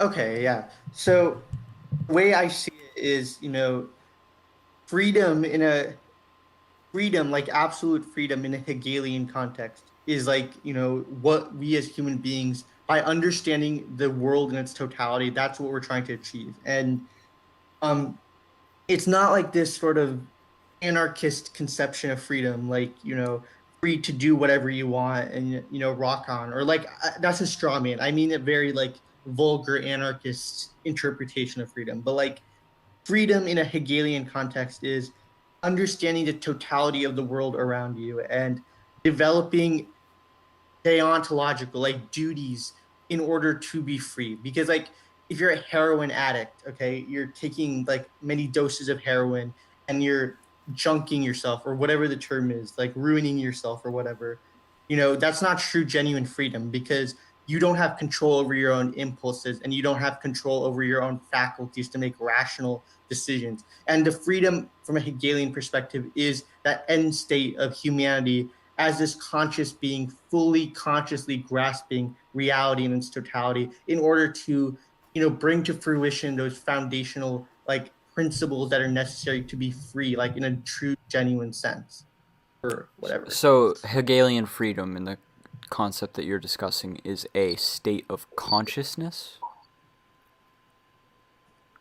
Okay, yeah. So the way I see it is, freedom in a freedom, like absolute freedom in a Hegelian context, is like, what we as human beings, by understanding the world in its totality, that's what we're trying to achieve. And um, it's not like this sort of anarchist conception of freedom, like, free to do whatever you want and, rock on, or like, that's a straw man. I mean, a very like vulgar anarchist interpretation of freedom, but like, freedom in a Hegelian context is understanding the totality of the world around you and developing deontological like duties in order to be free. Because like if you're a heroin addict, okay, you're taking like many doses of heroin and you're junking yourself or whatever the term is, like ruining yourself or whatever. That's not true genuine freedom because you don't have control over your own impulses and you don't have control over your own faculties to make rational decisions. And the freedom from a Hegelian perspective is that end state of humanity as this conscious being fully consciously grasping reality in its totality in order to bring to fruition those foundational like principles that are necessary to be free, like in a true genuine sense or whatever. So Hegelian freedom in the concept that you're discussing is a state of consciousness.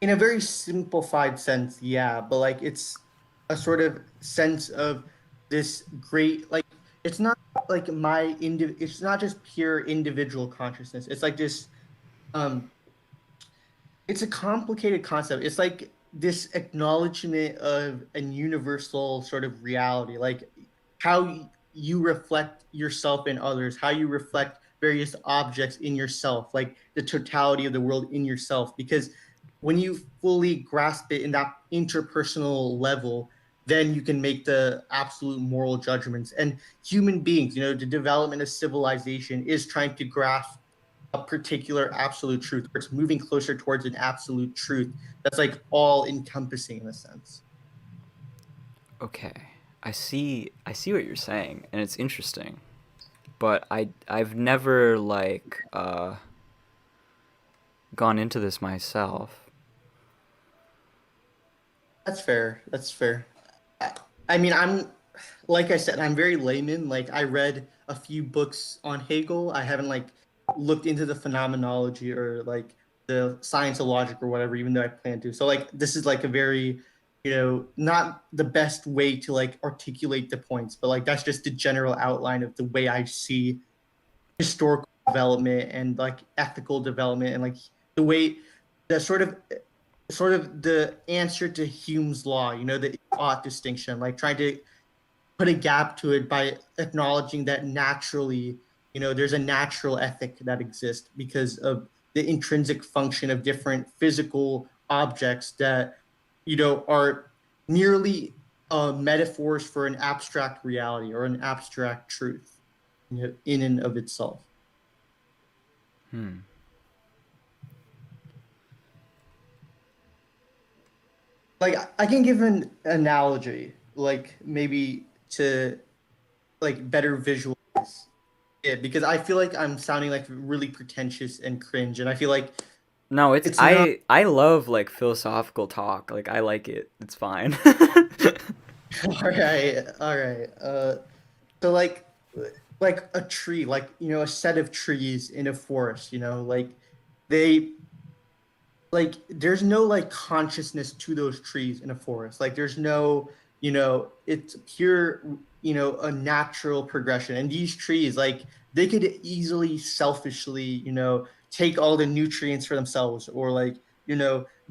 In a very simplified sense, yeah, but like it's a sort of sense of this great like it's not like it's not just pure individual consciousness. It's like this um it's a complicated concept. It's like this acknowledgement of a universal sort of reality, like how you reflect yourself in others, how you reflect various objects in yourself, like the totality of the world in yourself. Because when you fully grasp it in that interpersonal level, then you can make the absolute moral judgments. And human beings, the development of civilization is trying to grasp a particular absolute truth, or it's moving closer towards an absolute truth that's like all encompassing in a sense. Okay. I see what you're saying and it's interesting. But I've never gone into this myself. That's fair. That's fair. I mean, I'm like I said, I'm very layman. Like I read a few books on Hegel. I haven't like looked into the phenomenology or like the science of logic or whatever, even though I plan to. So like this is like a very, not the best way to like articulate the points, but like that's just the general outline of the way I see historical development and like ethical development and like the way the sort of the answer to Hume's law, the ought distinction, like trying to put a gap to it by acknowledging that naturally, there's a natural ethic that exists because of the intrinsic function of different physical objects that, are merely metaphors for an abstract reality or an abstract truth, in and of itself. Hmm. Like I can give an analogy, like maybe to like better visualize it because I feel like I'm sounding like really pretentious and cringe, and I feel like No, it's it's not. I love like philosophical talk. Like I like it. It's fine. All right, all right. So like a tree, like a set of trees in a forest, like they like there's no like consciousness to those trees in a forest. Like there's no, it's pure, a natural progression. And these trees, like they could easily selfishly, take all the nutrients for themselves or like,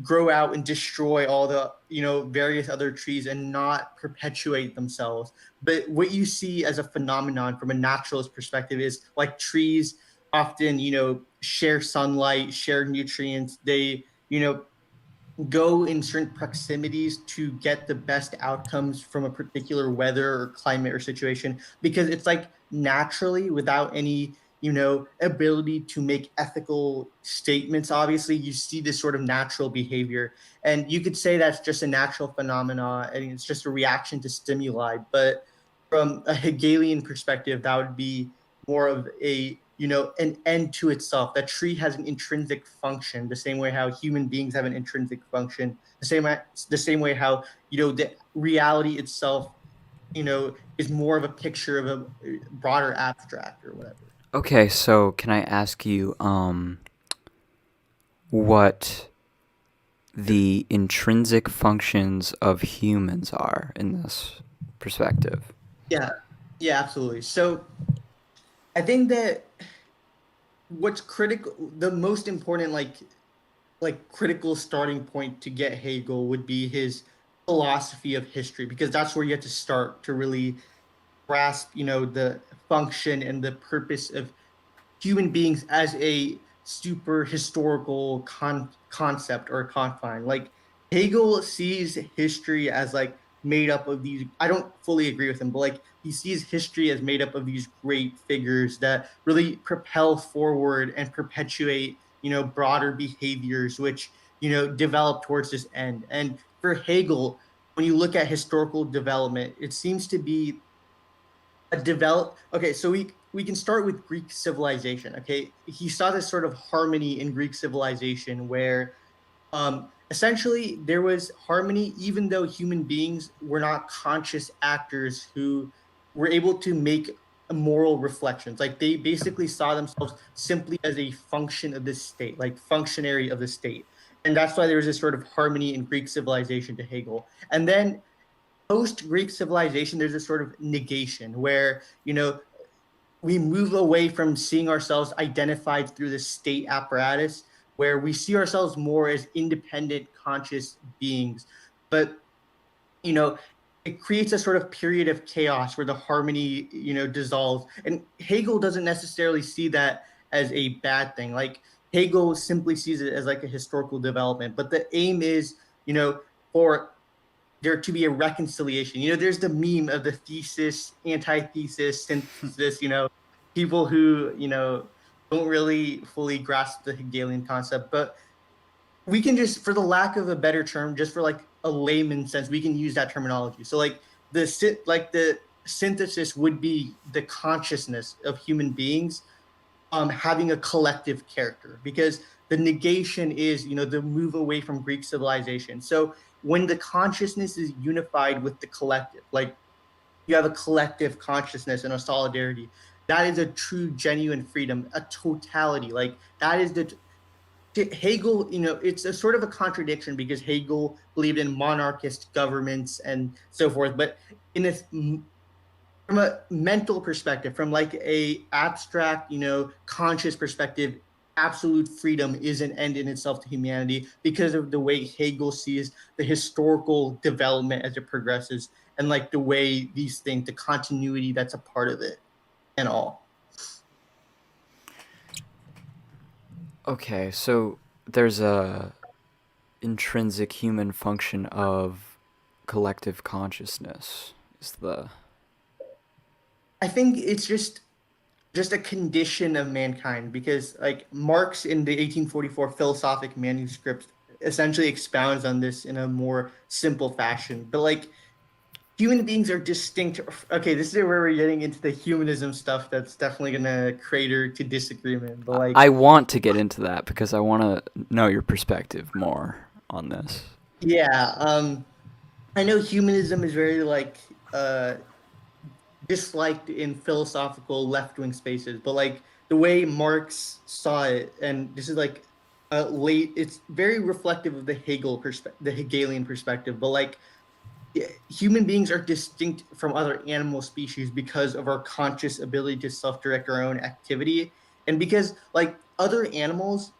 grow out and destroy all the, various other trees and not perpetuate themselves. But what you see as a phenomenon from a naturalist perspective is like trees often, share sunlight, share nutrients. They, go in certain proximities to get the best outcomes from a particular weather or climate or situation because it's like naturally without any ability to make ethical statements. Obviously you see this sort of natural behavior and you could say that's just a natural phenomena and it's just a reaction to stimuli, but from a Hegelian perspective that would be more of a an end to itself. That tree has an intrinsic function, the same way how human beings have an intrinsic function, the same way how the reality itself is more of a picture of a broader abstract or whatever. Okay, so can I ask you what the intrinsic functions of humans are in this perspective? Yeah, yeah, absolutely. So I think that what's critical, the most important critical starting point to get Hegel would be his philosophy of history, because that's where you have to start to really grasp, the function and the purpose of human beings as a super historical concept or confine. Like Hegel sees history as like made up of these. I don't fully agree with him, but like he sees history as made up of these great figures that really propel forward and perpetuate, broader behaviors, which, develop towards this end. And for Hegel, when you look at historical development, it seems to be a develop okay, so we can start with Greek civilization. Okay, he saw this sort of harmony in Greek civilization where essentially there was harmony even though human beings were not conscious actors who were able to make moral reflections. Like they basically saw themselves simply as a function of the state, like functionary of the state. And that's why there was this sort of harmony in Greek civilization to Hegel. And then post Greek civilization, there's a sort of negation where, we move away from seeing ourselves identified through the state apparatus, where we see ourselves more as independent, conscious beings. But, you know, it creates a sort of period of chaos where the harmony, dissolves. And Hegel doesn't necessarily see that as a bad thing. Like Hegel simply sees it as like a historical development. But the aim is, for there to be a reconciliation. There's the meme of the thesis, antithesis, synthesis, people who, don't really fully grasp the Hegelian concept. But we can just, for the lack of a better term, just for like a layman sense, we can use that terminology. So like the synthesis would be the consciousness of human beings having a collective character, because the negation is, the move away from Greek civilization. So when the consciousness is unified with the collective, like you have a collective consciousness and a solidarity, that is a true, genuine freedom, a totality. Like that is the Hegel, it's a sort of a contradiction because Hegel believed in monarchist governments and so forth, but in this from a mental perspective, from like a abstract, conscious perspective, absolute freedom is an end in itself to humanity because of the way Hegel sees the historical development as it progresses, and like the way these things, the continuity that's a part of it and all. Okay, so there's a intrinsic human function of collective consciousness. Is the I think it's just a condition of mankind, because like Marx in the 1844 philosophic manuscript essentially expounds on this in a more simple fashion. But like human beings are distinct. Okay, this is where we're getting into the humanism stuff that's definitely gonna crater to disagreement. But like, I want to get into that because I want to know your perspective more on this. yeah, I know humanism is very like disliked in philosophical left-wing spaces, but like the way Marx saw it, and this is like it's very reflective of the the Hegelian perspective. But like human beings are distinct from other animal species because of our conscious ability to self-direct our own activity, and because like other animals,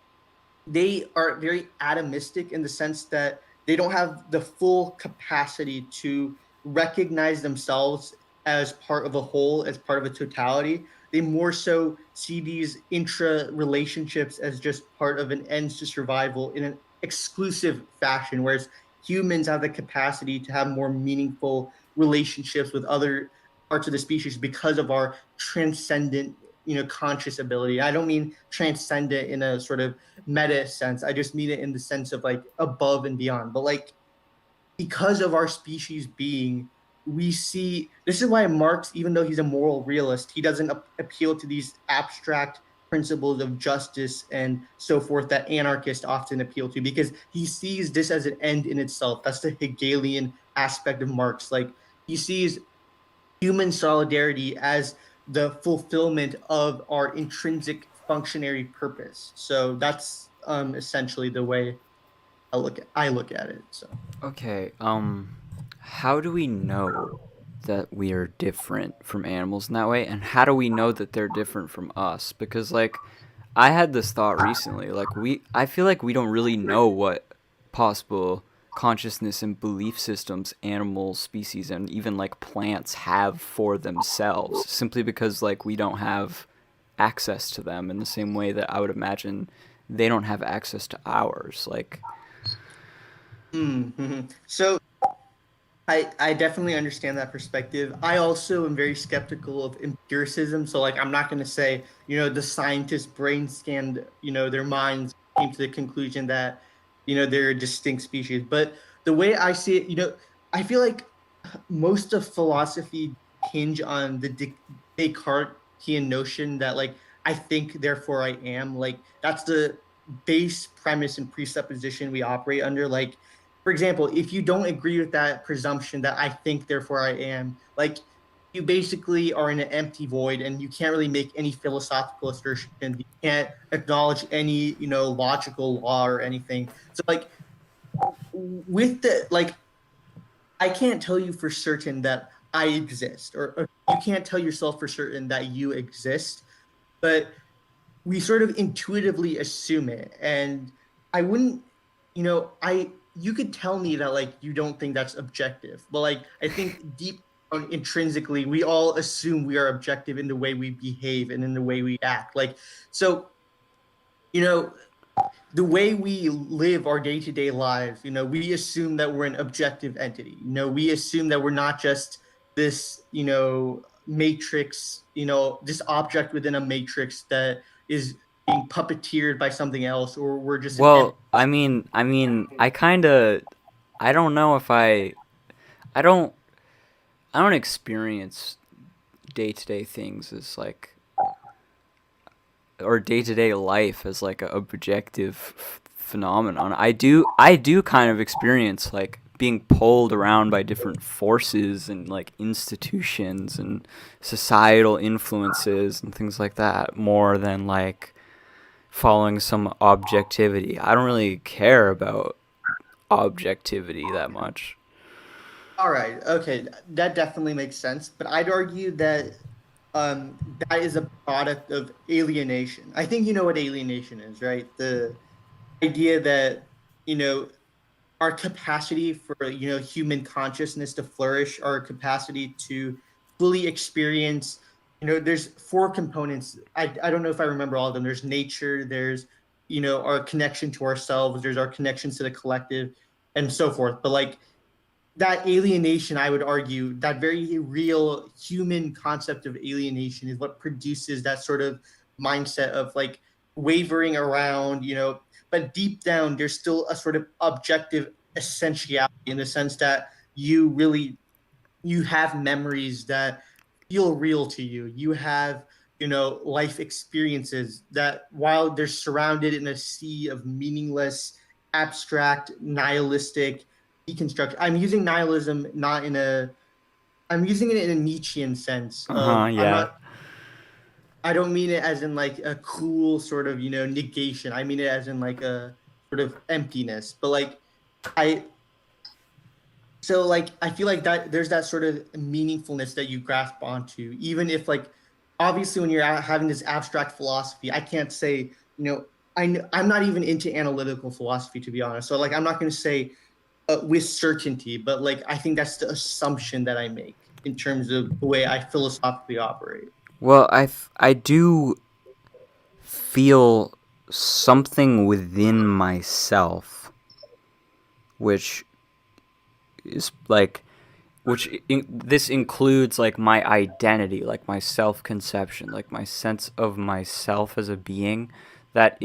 they are very atomistic in the sense that they don't have the full capacity to recognize themselves as part of a whole, as part of a totality. They more so see these intra relationships as just part of an ends to survival in an exclusive fashion, whereas humans have the capacity to have more meaningful relationships with other parts of the species because of our transcendent, conscious ability. I don't mean transcendent in a sort of meta sense. I just mean it in the sense of like above and beyond. But like because of our species being, we see this is why Marx, even though he's a moral realist, he doesn't appeal to these abstract principles of justice and so forth that anarchists often appeal to, because he sees this as an end in itself. That's the Hegelian aspect of Marx. Like, he sees human solidarity as the fulfillment of our intrinsic functionary purpose. So that's essentially the way I look at it. So Okay, how do we know that we are different from animals in that way, and how do we know that they're different from us? Because like, I had this thought recently. Like, I feel like we don't really know what possible consciousness and belief systems animals, species, and even like plants have for themselves, simply because like we don't have access to them in the same way that I would imagine they don't have access to ours. Like, so I definitely understand that perspective. I also am very skeptical of empiricism. So like, I'm not going to say, the scientists brain scanned, their minds, came to the conclusion that, they're a distinct species. But the way I see it, I feel like most of philosophy hinge on the Descartesian notion that, like, I think therefore I am. Like, that's the base premise and presupposition we operate under. Like, for example, if you don't agree with that presumption that I think therefore I am, like, you basically are in an empty void and you can't really make any philosophical assertions. You can't acknowledge any, logical law or anything. So like, with the like, I can't tell you for certain that I exist, or you can't tell yourself for certain that you exist, but we sort of intuitively assume it. And I wouldn't, you could tell me that, like, you don't think that's objective, but like, I think deep down intrinsically, we all assume we are objective in the way we behave and in the way we act. Like, so, you know, the way we live our day-to-day lives, we assume that we're an objective entity. We assume that we're not just this, matrix, this object within a matrix that is being puppeteered by something else, or we're just an empty. well, I kind of, I don't know if I don't, I don't experience day to day things as like, or day to day life as like a objective phenomenon. I do kind of experience like being pulled around by different forces and like institutions and societal influences and things like that more than like following some objectivity. I don't really care about objectivity that much. All right, okay, that definitely makes sense. But I'd argue that that is a product of alienation. I think you know what alienation is, right? The idea that, you know, our capacity for, human consciousness to flourish, our capacity to fully experience, there's four components. I don't know if I remember all of them. There's nature, there's, our connection to ourselves, there's our connections to the collective, and so forth. But like, that alienation, I would argue, that very real human concept of alienation is what produces that sort of mindset of like wavering around, but deep down, there's still a sort of objective essentiality in the sense that you have memories that feel real to you. You have, life experiences that, while they're surrounded in a sea of meaningless, abstract, nihilistic deconstruction. I'm using nihilism not in a I'm using it in a Nietzschean sense Uh huh. of, Yeah. I don't mean it as in like a cool sort of, negation. I mean it as in like a sort of emptiness. But like, I so like, I feel like that there's that sort of meaningfulness that you grasp onto, even if, like, obviously when you're having this abstract philosophy, I can't say, I'm not even into analytical philosophy, to be honest. So like, I'm not going to say with certainty, but like, I think that's the assumption that I make in terms of the way I philosophically operate. Well, I do feel something within myself which is like this includes like my identity, like my self-conception, like my sense of myself as a being that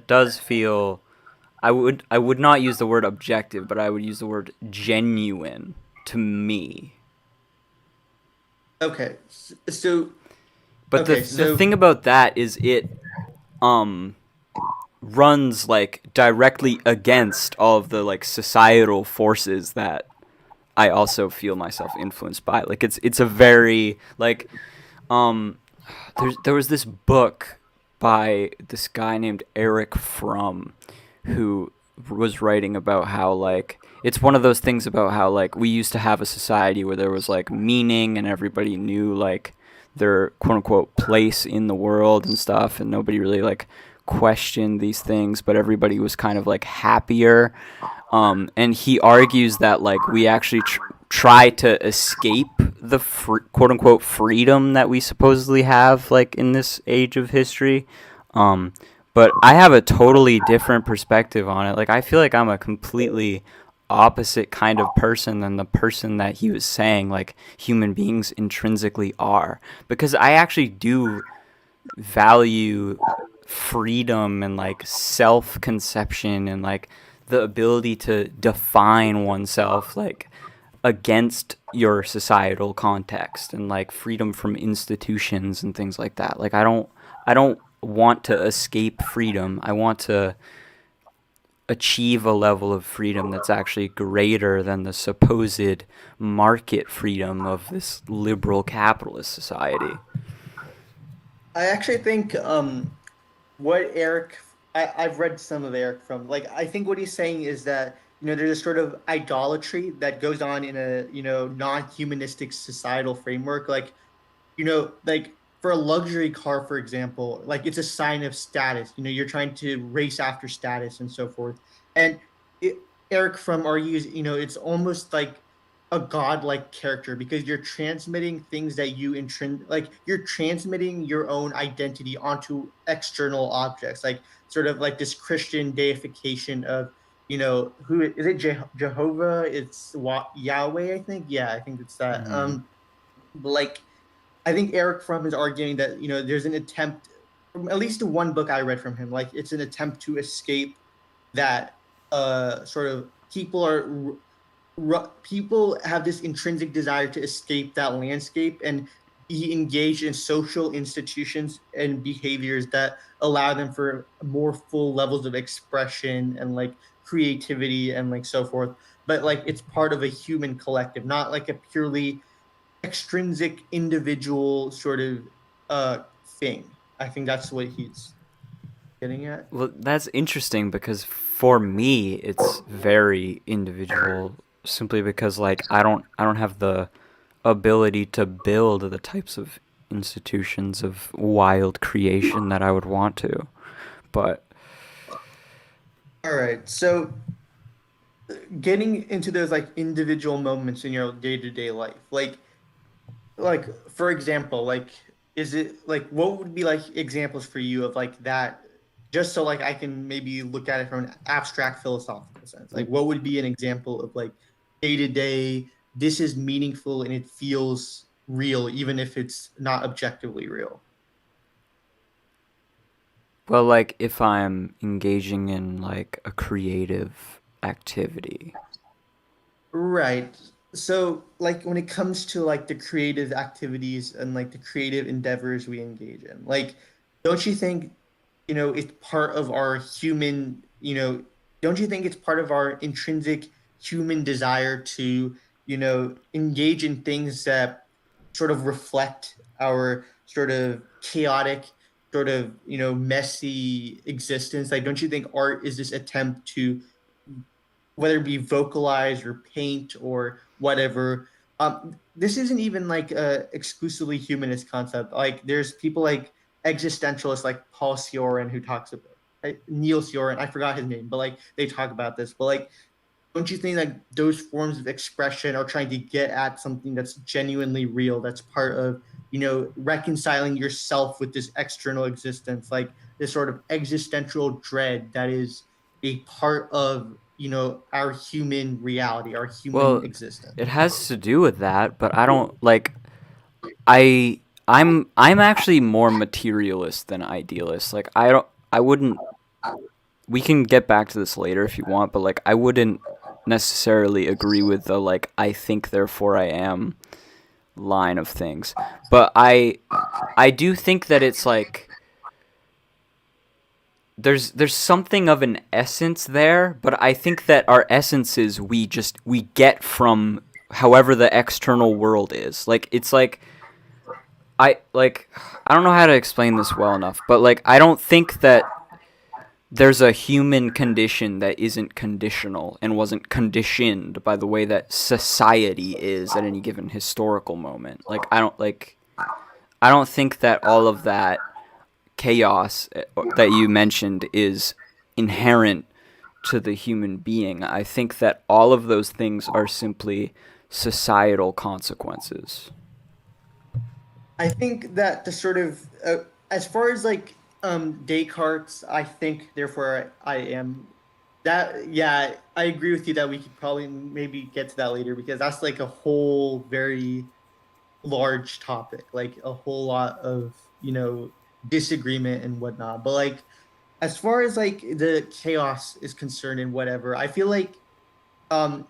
does feel, I would not use the word objective, but I would use the word genuine to me. Okay, so But okay, the so thing about that is um runs like directly against all of the like societal forces that I also feel myself influenced by. Like it's a very like um there was this book by this guy named Eric Fromm who was writing about how like it's one of those things about how like we used to have a society where there was like meaning and everybody knew like their quote unquote place in the world and stuff, and nobody really like questioned these things, but everybody was kind of like happier. And he argues that like we actually try to escape the quote unquote freedom that we supposedly have like in this age of history. Um, but I have a totally different perspective on it. Like I feel like I'm a completely opposite kind of person than the person that he was saying like human beings intrinsically are, because I actually do value freedom and like self-conception and like the ability to define oneself like against your societal context, and like freedom from institutions and things like that. Like I don't want to escape freedom. I want to achieve a level of freedom that's actually greater than the supposed market freedom of this liberal capitalist society. I actually think what Eric, I've read some of Eric from, like, I think what he's saying is that, there's a sort of idolatry that goes on in a, non-humanistic societal framework. Like, like for a luxury car, for example, like it's a sign of status. You're trying to race after status and so forth. And it, Eric from argues, it's almost like a godlike character because you're transmitting things that like you're transmitting your own identity onto external objects, like sort of like this Christian deification of, who is it? Jehovah? It's Yahweh, I think. Yeah, I think it's that. Mm-hmm. But like I think Eric Fromm is arguing that there's an attempt, from at least the one book I read from him, like it's an attempt to escape that sort of people have this intrinsic desire to escape that landscape and be engaged in social institutions and behaviors that allow them for more full levels of expression and like creativity and like so forth. But like it's part of a human collective, not like a purely extrinsic individual sort of thing. I think that's what he's getting at. Well, that's interesting because for me it's very individual, simply because like I don't have the ability to build the types of institutions of wild creation that I would want to. But All right. So getting into those like individual moments in your day-to-day life, like for example, like is it like what would be like examples for you of like that, just so like I can maybe look at it from an abstract philosophical sense. Like what would be an example of like day to day, this is meaningful and it feels real even if it's not objectively real. well, like if I'm engaging in like a creative activity. Right. So, like, when it comes to like the creative activities and like the creative endeavors we engage in, like, don't you think, it's part of our human, don't you think it's part of our intrinsic human desire to, engage in things that sort of reflect our sort of chaotic, sort of, messy existence? Like, don't you think art is this attempt to, whether it be vocalize or paint or whatever. This isn't even like a exclusively humanist concept. Like there's people like existentialists like Paul Sioran who talks about Neil Sioran. I forgot his name, but like they talk about this. But like, don't you think that those forms of expression are trying to get at something that's genuinely real? That's part of reconciling yourself with this external existence, like this sort of existential dread that is a part of our human reality, our human Well, existence. it has to do with that, but I don't like I'm actually more materialist than idealist. Like I wouldn't we can get back to this later if you want, but like I wouldn't necessarily agree with the like I think therefore I am line of things. But I do think that it's like there's something of an essence there, but I think that our essences we get from however the external world is. Like it's like I don't know how to explain this well enough, but like I don't think that there's a human condition that isn't conditional and wasn't conditioned by the way that society is at any given historical moment. Like I don't think that all of that chaos that you mentioned is inherent to the human being. I think that all of those things are simply societal consequences. I think that the sort of as far as like Descartes, I think therefore I am that yeah, I agree with you that we could probably maybe get to that later because that's like a whole very large topic, like a whole lot of, disagreement and whatnot. But like as far as like the chaos is concerned and whatever, I feel like um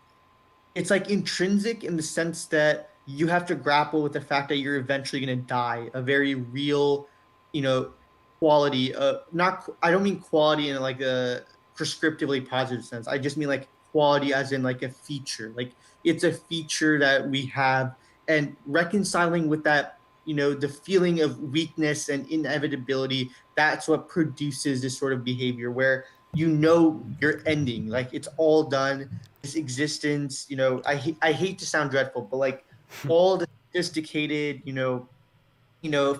it's like intrinsic in the sense that you have to grapple with the fact that you're eventually going to die, a very real, you know quality, not I don't mean quality in like a prescriptively positive sense. I just mean like quality as in like a feature, like it's a feature that we have, and reconciling with that, the feeling of weakness and inevitability, that's what produces this sort of behavior where you're ending, like it's all done, this existence. I hate to sound dreadful, but like all the sophisticated,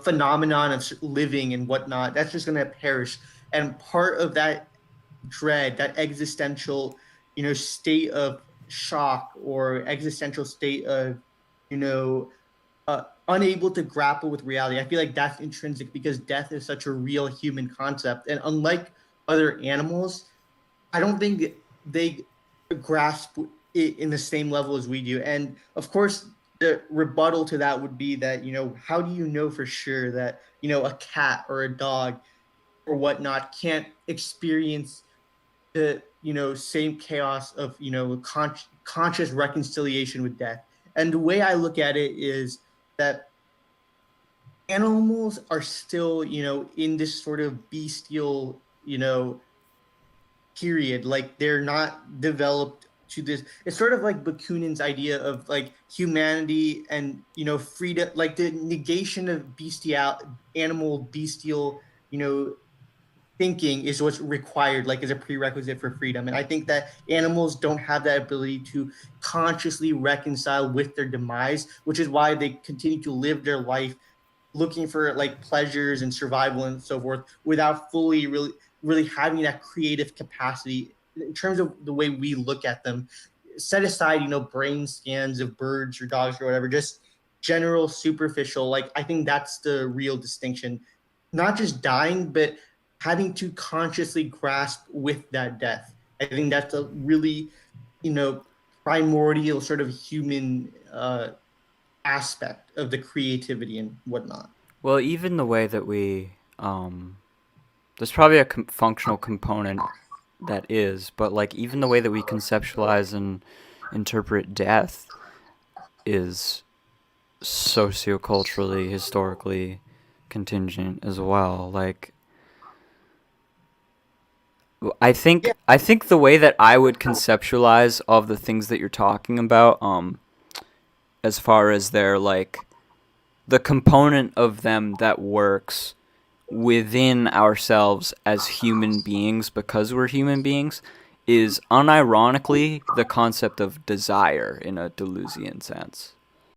phenomenon of living and whatnot, that's just going to perish. And part of that dread, that existential, state of shock or existential state of, you know, unable to grapple with reality. I feel like that's intrinsic because death is such a real human concept. And unlike other animals, I don't think they grasp it in the same level as we do. And of course, the rebuttal to that would be that, how do you know for sure that, a cat or a dog or whatnot can't experience the, same chaos of, conscious reconciliation with death? And the way I look at it is that animals are still, in this sort of bestial, period. Like they're not developed to this. It's sort of like Bakunin's idea of like humanity and, freedom, like the negation of bestial, you know, thinking is what's required, like as a prerequisite for freedom. And I think that animals don't have that ability to consciously reconcile with their demise, which is why they continue to live their life looking for like pleasures and survival and so forth without fully really having that creative capacity in terms of the way we look at them. Set aside, brain scans of birds or dogs or whatever, just general superficial, like I think that's the real distinction. Not just dying, but having to consciously grasp with that death. I think that's a really, you know primordial sort of human aspect of the creativity and whatnot. Well, even the way that there's probably a functional component that is, but like even the way that we conceptualize and interpret death is socioculturally, historically contingent as well. Like Yeah, I think the way that I would conceptualize of the things that you're talking about, as far as their like the component of them that works within ourselves as human beings because we're human beings is unironically the concept of desire in a Deleuzian sense.